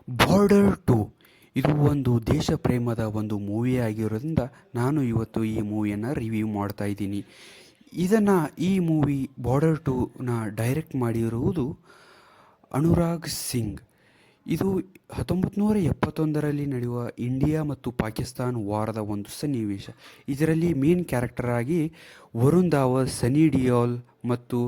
Border 2 ಇದು ಒಂದು ದೇಶ ಪ್ರೇಮದ ಒಂದು ಮೂವಿ ಆಗಿರೋದ್ರಿಂದ ನಾನು ಇವತ್ತು ಈ ಮೂವಿಯನ್ನು ರಿವ್ಯೂ ಮಾಡ್ತಾ ಇದ್ದೀನಿ. ಈ ಮೂವಿ ಬಾರ್ಡರ್ 2ನ ಡೈರೆಕ್ಟ್ ಮಾಡಿರುವುದು ಅನುರಾಗ್ ಸಿಂಗ್. ಇದು 1971ರಲ್ಲಿ ನಡೆಯುವ ಇಂಡಿಯಾ ಮತ್ತು ಪಾಕಿಸ್ತಾನ ವಾರದ ಒಂದು ಸನ್ನಿವೇಶ. ಇದರಲ್ಲಿ ಮೇನ್ ಕ್ಯಾರೆಕ್ಟರ್ ಆಗಿ ವರುಣ್ ಧಾವನ್, ಸನಿ ಡಿಯೋಲ್ ಮತ್ತು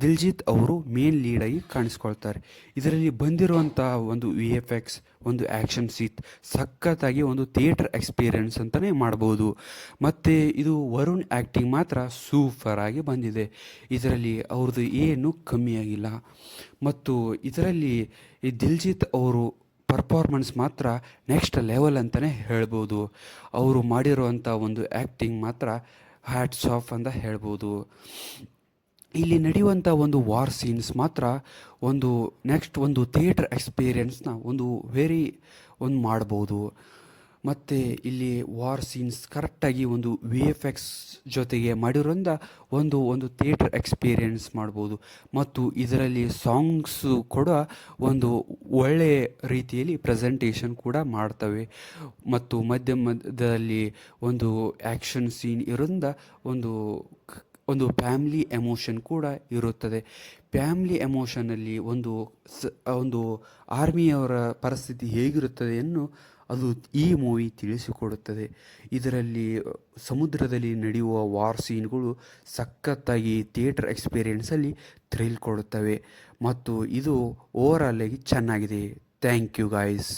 ದಿಲ್ಜಿತ್ ಅವರು ಮೇನ್ ಲೀಡಾಗಿ ಕಾಣಿಸ್ಕೊಳ್ತಾರೆ. ಇದರಲ್ಲಿ ಬಂದಿರುವಂಥ ಒಂದು VFX, ಒಂದು ಆ್ಯಕ್ಷನ್ ಸೀಟ್ ಸಖತ್ತಾಗಿ ಒಂದು ಥಿಯೇಟರ್ ಎಕ್ಸ್ಪೀರಿಯನ್ಸ್ ಅಂತಲೇ ಮಾಡ್ಬೋದು. ಮತ್ತು ಇದು ವರುಣ್ ಆ್ಯಕ್ಟಿಂಗ್ ಮಾತ್ರ ಸೂಪರಾಗಿ ಬಂದಿದೆ. ಇದರಲ್ಲಿ ಅವ್ರದ್ದು ಏನೂ ಕಮ್ಮಿಯಾಗಿಲ್ಲ. ಮತ್ತು ಇದರಲ್ಲಿ ಈ ದಿಲ್ಜಿತ್ ಅವರು ಪರ್ಫಾರ್ಮೆನ್ಸ್ ಮಾತ್ರ ನೆಕ್ಸ್ಟ್ ಲೆವೆಲ್ ಅಂತಲೇ ಹೇಳ್ಬೋದು. ಅವರು ಮಾಡಿರುವಂಥ ಒಂದು ಆ್ಯಕ್ಟಿಂಗ್ ಮಾತ್ರ ಹ್ಯಾಟ್ಸ್ ಆಫ್ ಅಂತ ಹೇಳ್ಬೋದು. ಇಲ್ಲಿ ನಡೆಯುವಂಥ ಒಂದು ವಾರ್ ಸೀನ್ಸ್ ಮಾತ್ರ ಒಂದು ಥಿಯೇಟರ್ ಎಕ್ಸ್ಪೀರಿಯನ್ಸ್ನ ಒಂದು ಮಾಡ್ಬೋದು. ಮತ್ತು ಇಲ್ಲಿ ವಾರ್ ಸೀನ್ಸ್ ಕರೆಕ್ಟಾಗಿ ಒಂದು VFX ಜೊತೆಗೆ ಮಾಡಿರೋದ್ರಿಂದ ಒಂದು ಥಿಯೇಟರ್ ಎಕ್ಸ್ಪೀರಿಯನ್ಸ್ ಮಾಡ್ಬೋದು. ಮತ್ತು ಇದರಲ್ಲಿ ಸಾಂಗ್ಸು ಕೂಡ ಒಂದು ಒಳ್ಳೆಯ ರೀತಿಯಲ್ಲಿ ಪ್ರೆಸೆಂಟೇಷನ್ ಕೂಡ ಮಾಡ್ತವೆ. ಮತ್ತು ಮಧ್ಯದಲ್ಲಿ ಒಂದು ಆ್ಯಕ್ಷನ್ ಸೀನ್ ಇರೋದ್ರಿಂದ ಒಂದು ಫ್ಯಾಮ್ಲಿ ಎಮೋಷನ್ ಕೂಡ ಇರುತ್ತದೆ. ಫ್ಯಾಮ್ಲಿ ಎಮೋಷನಲ್ಲಿ ಒಂದು ಆರ್ಮಿಯವರ ಪರಿಸ್ಥಿತಿ ಹೇಗಿರುತ್ತದೆಯನ್ನು ಅದು ಈ ಮೂವಿ ತಿಳಿಸಿಕೊಡುತ್ತದೆ. ಇದರಲ್ಲಿ ಸಮುದ್ರದಲ್ಲಿ ನಡೆಯುವ ವಾರ್ ಸೀನ್ಗಳು ಸಖತ್ತಾಗಿ ಥಿಯೇಟರ್ ಎಕ್ಸ್ಪೀರಿಯೆನ್ಸಲ್ಲಿ ಥ್ರಿಲ್ ಕೊಡುತ್ತವೆ. ಮತ್ತು ಇದು ಓವರಾಲ್ ಆಗಿ ಚೆನ್ನಾಗಿದೆ. Thank you guys.